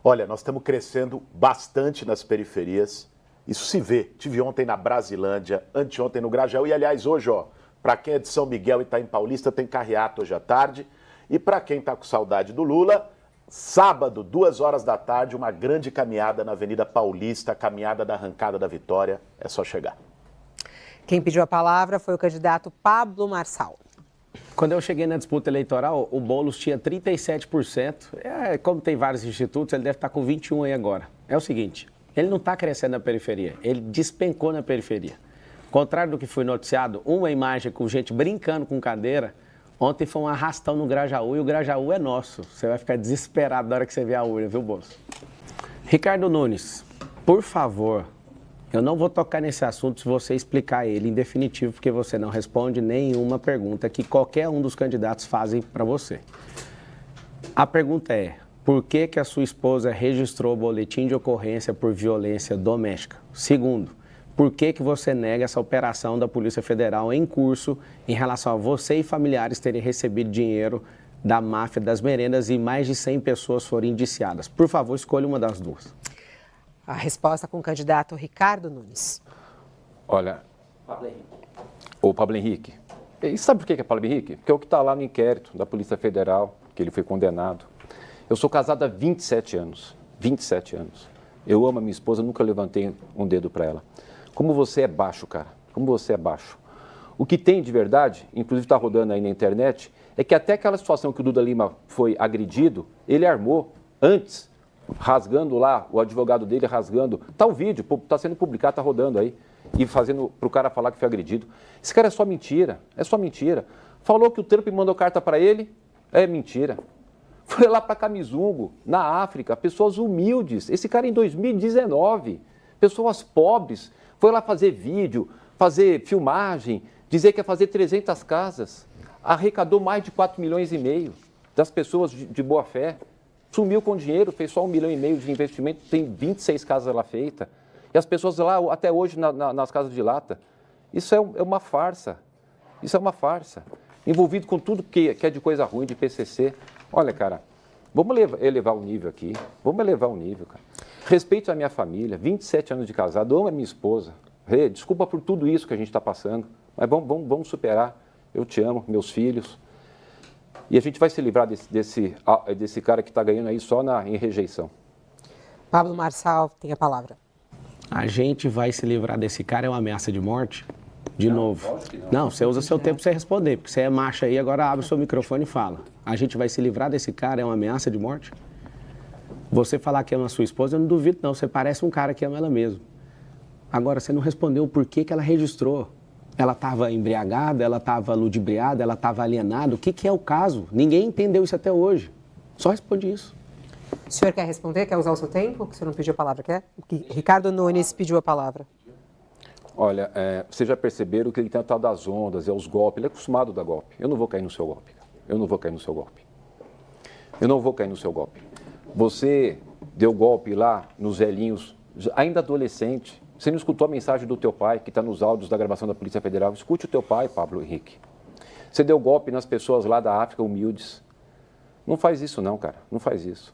Olha, nós estamos crescendo bastante nas periferias. Isso se vê. Tive ontem na Brasilândia, anteontem no Grajaú. E, aliás, hoje, para quem é de São Miguel e está em Paulista, tem carreata hoje à tarde. E para quem está com saudade do Lula, sábado, 2 horas da tarde, uma grande caminhada na Avenida Paulista, caminhada da Arrancada da Vitória. É só chegar. Quem pediu a palavra foi o candidato Pablo Marçal. Quando eu cheguei na disputa eleitoral, o Boulos tinha 37%. Como tem vários institutos, ele deve estar com 21% aí agora. É o seguinte, ele não está crescendo na periferia, ele despencou na periferia. Ao contrário do que foi noticiado, uma imagem com gente brincando com cadeira, ontem foi um arrastão no Grajaú e o Grajaú é nosso. Você vai ficar desesperado na hora que você vê a urna, viu, Boulos? Ricardo Nunes, por favor, eu não vou tocar nesse assunto se você explicar ele em definitivo, porque você não responde nenhuma pergunta que qualquer um dos candidatos fazem para você. A pergunta é, por que a sua esposa registrou o boletim de ocorrência por violência doméstica? Segundo, por que você nega essa operação da Polícia Federal em curso em relação a você e familiares terem recebido dinheiro da máfia das merendas e mais de 100 pessoas foram indiciadas? Por favor, escolha uma das duas. A resposta com o candidato Ricardo Nunes. Olha, o Pablo Henrique. E sabe por que é Pablo Henrique? Porque é o que está lá no inquérito da Polícia Federal, que ele foi condenado. Eu sou casado há 27 anos. 27 anos. Eu amo a minha esposa, nunca levantei um dedo para ela. Como você é baixo, cara. Como você é baixo. O que tem de verdade, inclusive está rodando aí na internet, é que até aquela situação que o Duda Lima foi agredido, ele armou antes, rasgando lá, o advogado dele rasgando. Está o vídeo, está sendo publicado, está rodando aí. E fazendo para o cara falar que foi agredido. Esse cara é só mentira, é só mentira. Falou que o Trump mandou carta para ele, é mentira. Foi lá para Camizungo, na África, pessoas humildes. Esse cara em 2019, pessoas pobres, foi lá fazer vídeo, fazer filmagem, dizer que ia fazer 300 casas. Arrecadou mais de 4,5 milhões das pessoas de boa fé. Sumiu com dinheiro, fez só 1,5 milhão de investimento, tem 26 casas lá feitas. E as pessoas lá, até hoje, nas casas de lata. Isso é uma farsa. Isso é uma farsa. Envolvido com tudo que é de coisa ruim, de PCC. Olha, cara, vamos elevar o nível aqui. Vamos elevar o nível, cara. Respeito a minha família, 27 anos de casado, amo a minha esposa. Rê, desculpa por tudo isso que a gente está passando, mas vamos superar. Eu te amo, meus filhos. E a gente vai se livrar desse cara que está ganhando aí só em rejeição. Pablo Marçal tem a palavra. A gente vai se livrar desse cara, é uma ameaça de morte? De novo. Não, você usa seu tempo para você responder, porque você é macho aí, agora abre o seu microfone e fala. A gente vai se livrar desse cara, é uma ameaça de morte? Você falar que ama a sua esposa, eu não duvido não, você parece um cara que ama ela mesmo. Agora, você não respondeu o porquê que ela registrou. Ela estava embriagada, ela estava ludibriada, ela estava alienada. O que é o caso? Ninguém entendeu isso até hoje. Só responde isso. O senhor quer responder? Quer usar o seu tempo? O senhor não pediu a palavra, quer? Ricardo Nunes pediu a palavra. Olha, vocês já perceberam que ele tem a tal das ondas, os golpes. Ele é acostumado a dar golpe. Eu não vou cair no seu golpe. Eu não vou cair no seu golpe. Eu não vou cair no seu golpe. Você deu golpe lá nos velhinhos, ainda adolescente. Você não escutou a mensagem do teu pai, que está nos áudios da gravação da Polícia Federal? Escute o teu pai, Pablo Henrique. Você deu golpe nas pessoas lá da África humildes. Não faz isso não, cara. Não faz isso.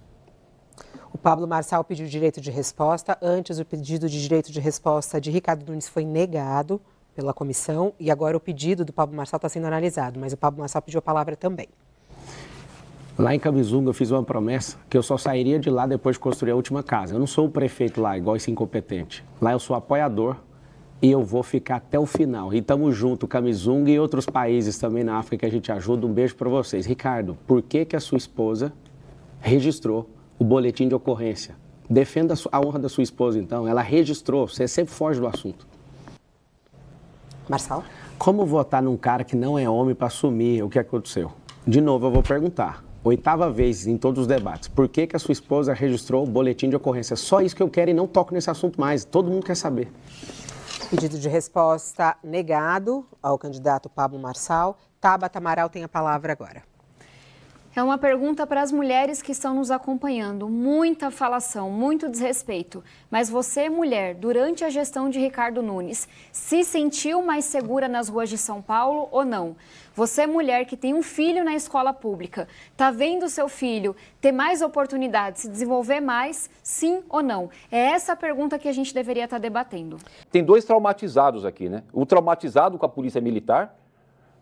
O Pablo Marçal pediu direito de resposta. Antes, o pedido de direito de resposta de Ricardo Nunes foi negado pela comissão. E agora o pedido do Pablo Marçal está sendo analisado. Mas o Pablo Marçal pediu a palavra também. Lá em Cabizunga eu fiz uma promessa que eu só sairia de lá depois de construir a última casa. Eu não sou o prefeito lá, igual esse incompetente. Lá eu sou apoiador e eu vou ficar até o final. E estamos juntos, Cabizunga e outros países também na África que a gente ajuda. Um beijo para vocês. Ricardo, por que a sua esposa registrou o boletim de ocorrência? Defenda a honra da sua esposa, então. Ela registrou, você sempre foge do assunto. Marçal? Como votar num cara que não é homem para assumir o que aconteceu? De novo, eu vou perguntar. 8ª vez em todos os debates. Por que a sua esposa registrou o boletim de ocorrência? Só isso que eu quero e não toco nesse assunto mais. Todo mundo quer saber. Pedido de resposta negado ao candidato Pablo Marçal. Tabata Amaral tem a palavra agora. É uma pergunta para as mulheres que estão nos acompanhando. Muita falação, muito desrespeito. Mas você, mulher, durante a gestão de Ricardo Nunes, se sentiu mais segura nas ruas de São Paulo ou não? Você, mulher que tem um filho na escola pública, está vendo seu filho ter mais oportunidades, se desenvolver mais, sim ou não? É essa a pergunta que a gente deveria estar debatendo. Tem 2 traumatizados aqui, né? O traumatizado com a Polícia Militar,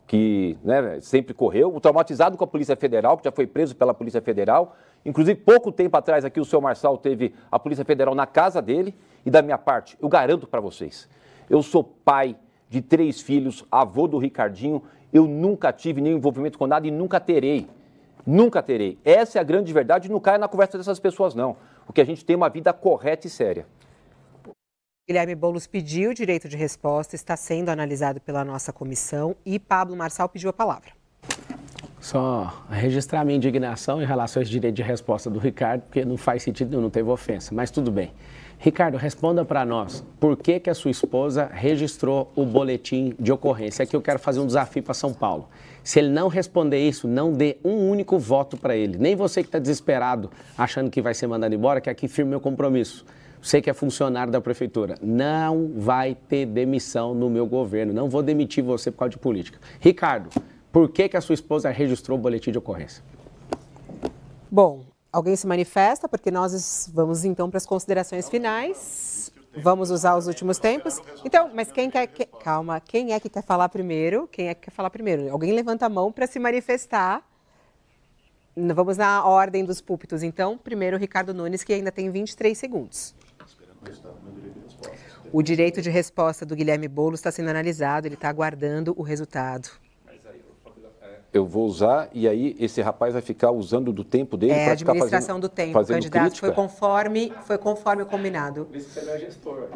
que sempre correu, o traumatizado com a Polícia Federal, que já foi preso pela Polícia Federal. Inclusive, pouco tempo atrás aqui o senhor Marçal teve a Polícia Federal na casa dele. E da minha parte, eu garanto para vocês, eu sou pai de 3 filhos, avô do Ricardinho, eu nunca tive nenhum envolvimento com nada e nunca terei. Nunca terei. Essa é a grande verdade, não caia na conversa dessas pessoas, não. Porque a gente tem uma vida correta e séria. Guilherme Boulos pediu direito de resposta, está sendo analisado pela nossa comissão e Pablo Marçal pediu a palavra. Só registrar minha indignação em relação a esse direito de resposta do Ricardo, porque não faz sentido nenhum, não teve ofensa, mas tudo bem. Ricardo, responda para nós, por que a sua esposa registrou o boletim de ocorrência? Aqui eu quero fazer um desafio para São Paulo. Se ele não responder isso, não dê um único voto para ele. Nem você que está desesperado, achando que vai ser mandado embora, que aqui firme meu compromisso. Você que é funcionário da prefeitura, não vai ter demissão no meu governo. Não vou demitir você por causa de política. Ricardo, por que a sua esposa registrou o boletim de ocorrência? Bom, alguém se manifesta? Porque nós vamos então para as considerações finais. Vamos usar os últimos tempos. Então, mas quem quer... Calma, quem é que quer falar primeiro? Quem é que quer falar primeiro? Alguém levanta a mão para se manifestar. Vamos na ordem dos púlpitos. Então, primeiro, Ricardo Nunes, que ainda tem 23 segundos. O direito de resposta do Guilherme Boulos está sendo analisado, ele está aguardando o resultado. Eu vou usar e aí esse rapaz vai ficar usando do tempo dele para ficar administração do tempo, candidato. Crítica. Foi conforme o combinado. Você não é gestor.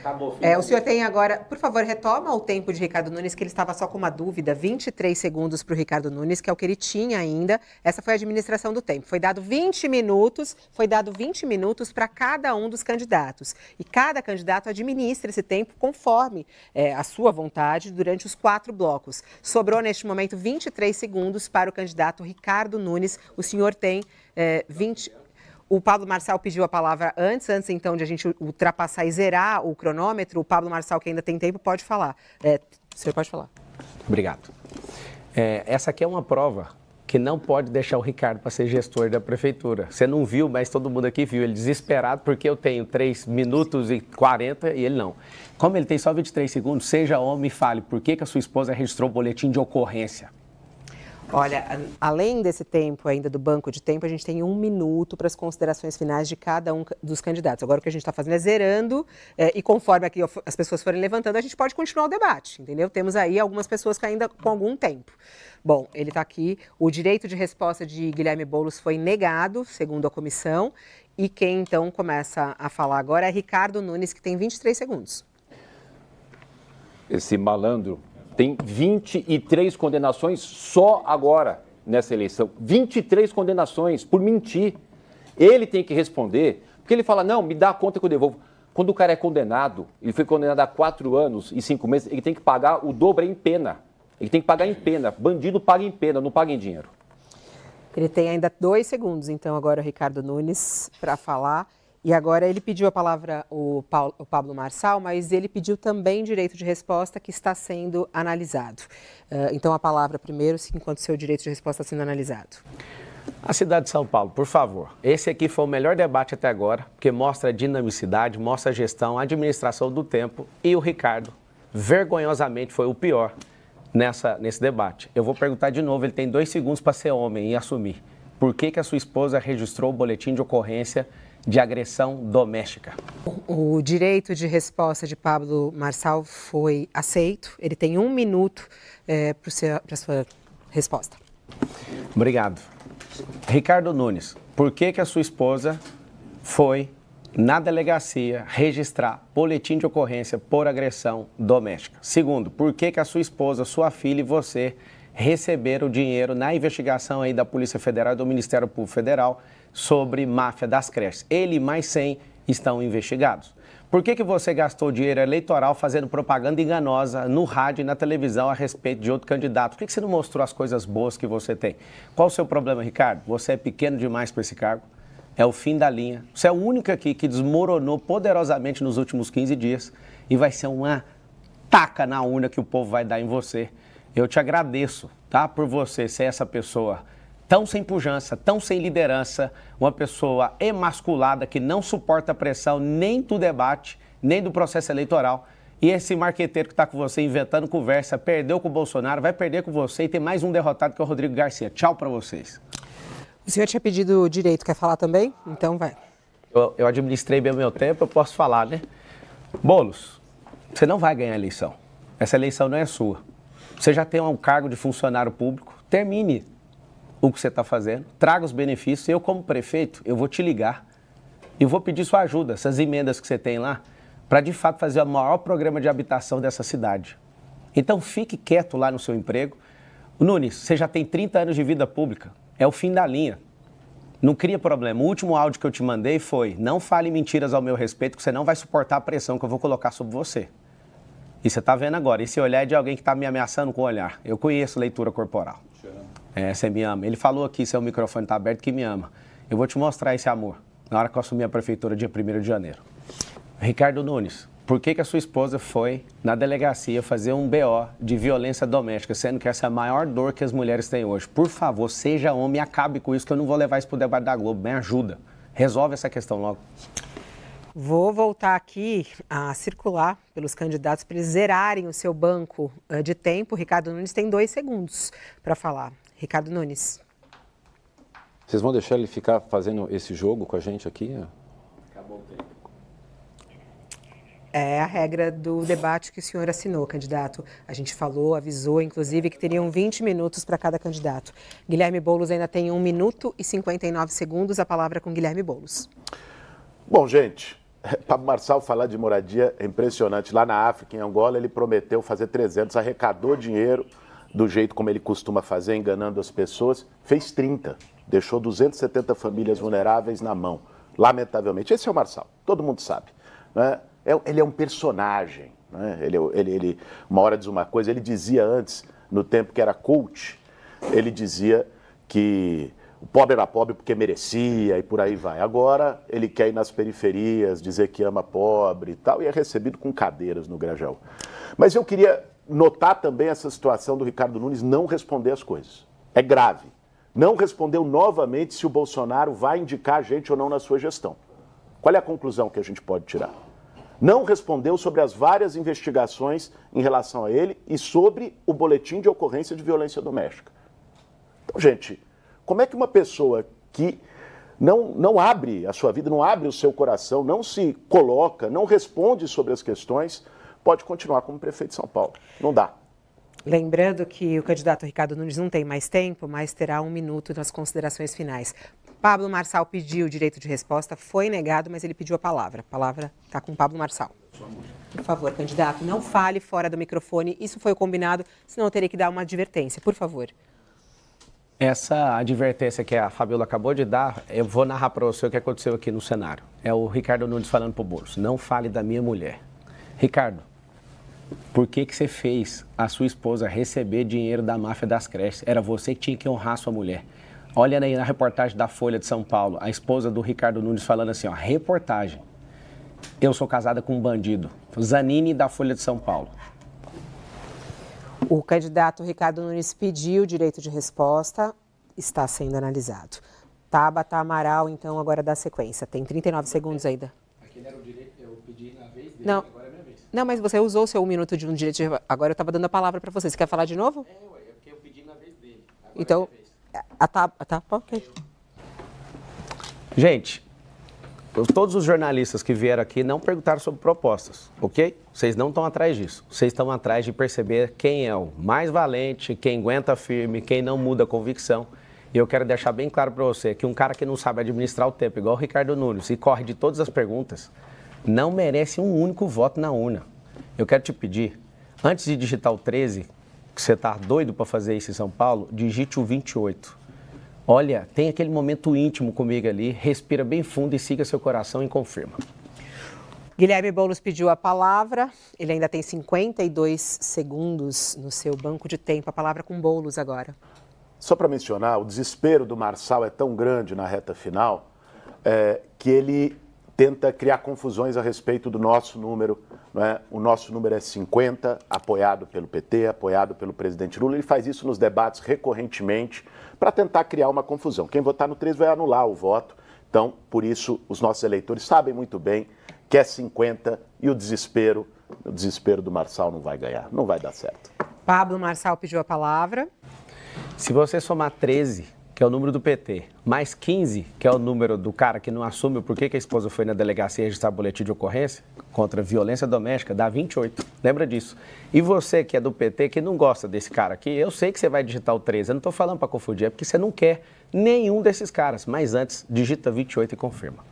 Acabou. O senhor tem agora, por favor, retoma o tempo de Ricardo Nunes, que ele estava só com uma dúvida, 23 segundos para o Ricardo Nunes, que é o que ele tinha ainda. Essa foi a administração do tempo. Foi dado 20 minutos para cada um dos candidatos. E cada candidato administra esse tempo conforme a sua vontade durante os 4 blocos. Sobrou, neste momento, 23 segundos para o candidato Ricardo Nunes. O senhor tem 20... O Pablo Marçal pediu a palavra antes então de a gente ultrapassar e zerar o cronômetro. O Pablo Marçal, que ainda tem tempo, pode falar. O senhor pode falar. Obrigado. Essa aqui é uma prova que não pode deixar o Ricardo para ser gestor da prefeitura. Você não viu, mas todo mundo aqui viu. Ele desesperado porque eu tenho 3 minutos e 40 e ele não. Como ele tem só 23 segundos, seja homem e fale por que a sua esposa registrou o boletim de ocorrência. Olha, além desse tempo ainda do banco de tempo, a gente tem 1 minuto para as considerações finais de cada um dos candidatos. Agora o que a gente está fazendo é zerando e conforme aqui as pessoas forem levantando, a gente pode continuar o debate, entendeu? Temos aí algumas pessoas que ainda com algum tempo. Bom, ele está aqui. O direito de resposta de Guilherme Boulos foi negado, segundo a comissão. E quem então começa a falar agora é Ricardo Nunes, que tem 23 segundos. Esse malandro tem 23 condenações só agora nessa eleição. 23 condenações por mentir. Ele tem que responder, porque ele fala, não, me dá a conta que eu devolvo. Quando o cara é condenado, ele foi condenado a 4 anos e 5 meses, ele tem que pagar o dobro em pena. Ele tem que pagar em pena. Bandido paga em pena, não paga em dinheiro. Ele tem ainda 2 segundos, então, agora o Ricardo Nunes para falar. E agora ele pediu a palavra o Pablo Marçal, mas ele pediu também direito de resposta que está sendo analisado. Então, a palavra primeiro, enquanto seu direito de resposta está sendo analisado. A cidade de São Paulo, por favor. Esse aqui foi o melhor debate até agora, porque mostra a dinamicidade, mostra a gestão, a administração do tempo. E o Ricardo, vergonhosamente, foi o pior nesse debate. Eu vou perguntar de novo, ele tem 2 segundos para ser homem e assumir. Por que a sua esposa registrou o boletim de ocorrência de agressão doméstica? O direito de resposta de Pablo Marçal foi aceito. Ele tem 1 minuto para a sua resposta. Obrigado. Ricardo Nunes, por que a sua esposa foi na delegacia registrar boletim de ocorrência por agressão doméstica? Segundo, por que a sua esposa, sua filha e você receberam dinheiro na investigação aí da Polícia Federal e do Ministério Público Federal sobre máfia das creches? Ele e mais 100 estão investigados. Por que você gastou dinheiro eleitoral fazendo propaganda enganosa no rádio e na televisão a respeito de outro candidato? Por que você não mostrou as coisas boas que você tem? Qual o seu problema, Ricardo? Você é pequeno demais para esse cargo. É o fim da linha. Você é o único aqui que desmoronou poderosamente nos últimos 15 dias e vai ser uma taca na urna que o povo vai dar em você. Eu te agradeço, tá? Por você ser essa pessoa tão sem pujança, tão sem liderança, uma pessoa emasculada que não suporta a pressão nem do debate, nem do processo eleitoral. E esse marqueteiro que está com você inventando conversa, perdeu com o Bolsonaro, vai perder com você e tem mais um derrotado que é o Rodrigo Garcia. Tchau para vocês. O senhor tinha pedido direito, quer falar também? Então vai. Eu administrei bem o meu tempo, eu posso falar, né? Boulos, você não vai ganhar a eleição. Essa eleição não é sua. Você já tem um cargo de funcionário público, termine o que você está fazendo, traga os benefícios. Eu, como prefeito, eu vou te ligar e vou pedir sua ajuda, essas emendas que você tem lá, para de fato fazer o maior programa de habitação dessa cidade. Então fique quieto lá no seu emprego. Nunes, você já tem 30 anos de vida pública, é o fim da linha. Não cria problema. O último áudio que eu te mandei foi: não fale mentiras ao meu respeito, que você não vai suportar a pressão que eu vou colocar sobre você. E você está vendo agora, esse olhar é de alguém que está me ameaçando com o olhar. Eu conheço leitura corporal. Você me ama. Ele falou aqui, seu microfone está aberto, que me ama. Eu vou te mostrar esse amor na hora que eu assumir a prefeitura, dia 1º de janeiro. Ricardo Nunes, por que a sua esposa foi na delegacia fazer um BO de violência doméstica, sendo que essa é a maior dor que as mulheres têm hoje? Por favor, seja homem e acabe com isso, que eu não vou levar isso para o debate da Globo. Me ajuda. Resolve essa questão logo. Vou voltar aqui a circular pelos candidatos para eles zerarem o seu banco de tempo. Ricardo Nunes tem 2 segundos para falar. Ricardo Nunes. Vocês vão deixar ele ficar fazendo esse jogo com a gente aqui? Acabou o tempo. É a regra do debate que o senhor assinou, candidato. A gente falou, avisou, inclusive, que teriam 20 minutos para cada candidato. Guilherme Boulos ainda tem 1 minuto e 59 segundos. A palavra com Guilherme Boulos. Bom, gente, Pablo Marçal falar de moradia é impressionante. Lá na África, em Angola, ele prometeu fazer 300, arrecadou dinheiro do jeito como ele costuma fazer, enganando as pessoas, fez 30, deixou 270 famílias vulneráveis na mão, lamentavelmente. Esse é o Marçal, todo mundo sabe, né? Ele é um personagem, né? Ele uma hora diz uma coisa, ele dizia antes, no tempo que era coach, ele dizia que o pobre era pobre porque merecia e por aí vai. Agora ele quer ir nas periferias, dizer que ama pobre e tal, e é recebido com cadeiras no Grajaú. Mas eu queria notar também essa situação do Ricardo Nunes não responder as coisas. É grave. não respondeu novamente se o Bolsonaro vai indicar gente ou não na sua gestão. Qual é a conclusão que a gente pode tirar? Não respondeu sobre as várias investigações em relação a ele e sobre o boletim de ocorrência de violência doméstica. Então, gente, como é que uma pessoa que não abre a sua vida, não abre o seu coração, não se coloca, não responde sobre as questões, pode continuar como prefeito de São Paulo? Não dá. Lembrando que o candidato Ricardo Nunes não tem mais tempo, mas terá 1 minuto nas considerações finais. Pablo Marçal pediu o direito de resposta, foi negado, mas ele pediu a palavra. A palavra está com Pablo Marçal. Por favor, candidato, não fale fora do microfone. Isso foi o combinado, senão eu teria que dar uma advertência. Por favor. Essa advertência que a Fabiola acabou de dar, eu vou narrar para você o que aconteceu aqui no cenário. É o Ricardo Nunes falando para o Boulos, não fale da minha mulher. Ricardo, por que você fez a sua esposa receber dinheiro da máfia das creches? Era você que tinha que honrar sua mulher. Olha aí na reportagem da Folha de São Paulo, a esposa do Ricardo Nunes falando assim, ó, reportagem. Eu sou casada com um bandido. Zanini da Folha de São Paulo. O candidato Ricardo Nunes pediu o direito de resposta, está sendo analisado. Tabata Amaral, então, agora dá sequência. Tem 39 segundos ainda. Aquele era o direito, eu pedi na vez dele, não. Agora é minha vez. Não, mas você usou o seu 1 minuto de um direito de... Agora eu estava dando a palavra para você. Você quer falar de novo? É porque eu pedi na vez dele. Agora então, é minha vez. Ok. Gente, todos os jornalistas que vieram aqui não perguntaram sobre propostas, ok? Vocês não estão atrás disso. Vocês estão atrás de perceber quem é o mais valente, quem aguenta firme, quem não muda a convicção. E eu quero deixar bem claro para você que um cara que não sabe administrar o tempo, igual o Ricardo Nunes, e corre de todas as perguntas, não merece um único voto na urna. Eu quero te pedir, antes de digitar o 13, que você está doido para fazer isso em São Paulo, digite o 28. Olha, tem aquele momento íntimo comigo ali, respira bem fundo e siga seu coração e confirma. Guilherme Boulos pediu a palavra, ele ainda tem 52 segundos no seu banco de tempo. A palavra com Boulos agora. Só para mencionar, o desespero do Marçal é tão grande na reta final que ele tenta criar confusões a respeito do nosso número. Não é? O nosso número é 50, apoiado pelo PT, apoiado pelo presidente Lula. Ele faz isso nos debates recorrentemente para tentar criar uma confusão. Quem votar no 13 vai anular o voto. Então, por isso, os nossos eleitores sabem muito bem que é 50 e o desespero do Marçal não vai ganhar, não vai dar certo. Pablo Marçal pediu a palavra. Se você somar 13, que é o número do PT, mais 15, que é o número do cara que não assume o porquê que a esposa foi na delegacia registrar boletim de ocorrência contra violência doméstica, dá 28. Lembra disso. E você que é do PT, que não gosta desse cara aqui, eu sei que você vai digitar o 13. Eu não estou falando para confundir, é porque você não quer nenhum desses caras. Mas antes, digita 28 e confirma.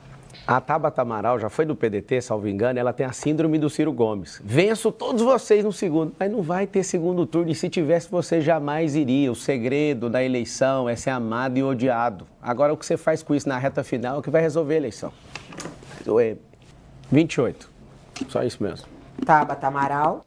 A Tabata Amaral já foi do PDT, salvo engano, ela tem a síndrome do Ciro Gomes. Venço todos vocês no segundo, mas não vai ter segundo turno, e se tivesse você jamais iria. O segredo da eleição é ser amado e odiado. Agora o que você faz com isso na reta final é o que vai resolver a eleição. 28, só isso mesmo. Tabata Amaral.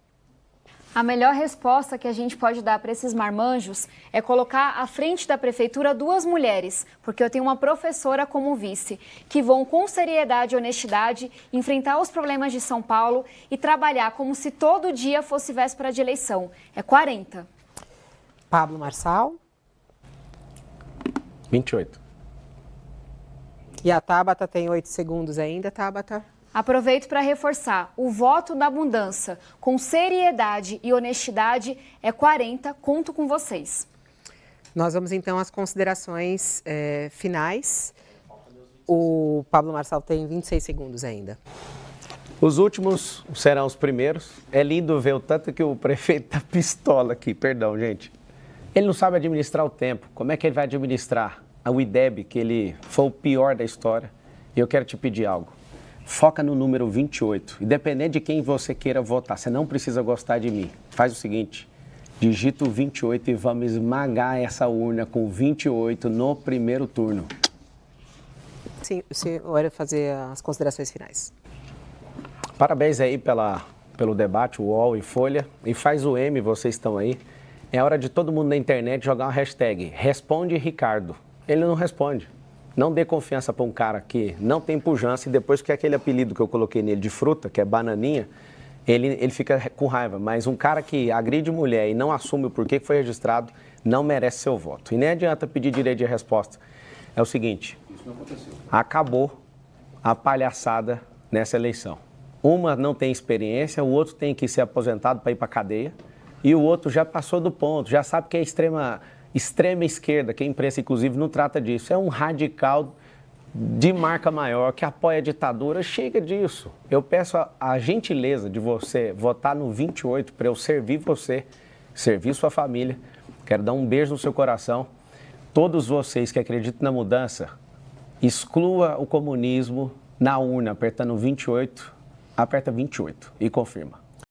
A melhor resposta que a gente pode dar para esses marmanjos é colocar à frente da prefeitura 2 mulheres, porque eu tenho uma professora como vice, que vão com seriedade e honestidade enfrentar os problemas de São Paulo e trabalhar como se todo dia fosse véspera de eleição. É 40. Pablo Marçal. 28. E a Tabata tem 8 segundos ainda, Tabata. Aproveito para reforçar, o voto da mudança com seriedade e honestidade é 40, conto com vocês. Nós vamos então às considerações finais. O Pablo Marçal tem 26 segundos ainda. Os últimos serão os primeiros. É lindo ver o tanto que o prefeito tá pistola aqui, perdão, gente. Ele não sabe administrar o tempo. Como é que ele vai administrar o IDEB, que ele foi o pior da história? E eu quero te pedir algo. Foca no número 28, independente de quem você queira votar, você não precisa gostar de mim. Faz o seguinte, digita o 28 e vamos esmagar essa urna com 28 no primeiro turno. Sim, o senhor vai fazer as considerações finais. Parabéns aí pelo debate, UOL e Folha. E faz o M, vocês estão aí. É hora de todo mundo na internet jogar uma hashtag, responde Ricardo. Ele não responde. Não dê confiança para um cara que não tem pujança e depois que aquele apelido que eu coloquei nele de fruta, que é bananinha, ele fica com raiva. Mas um cara que agride mulher e não assume o porquê que foi registrado, não merece seu voto. E nem adianta pedir direito de resposta. É o seguinte, acabou a palhaçada nessa eleição. Uma não tem experiência, o outro tem que ser aposentado para ir para a cadeia, e o outro já passou do ponto, já sabe que é extrema esquerda, que a imprensa, inclusive, não trata disso. É um radical de marca maior que apoia a ditadura. Chega disso. Eu peço a gentileza de você votar no 28 para eu servir você, servir sua família. Quero dar um beijo no seu coração. Todos vocês que acreditam na mudança, exclua o comunismo na urna, apertando 28, aperta 28 e confirma.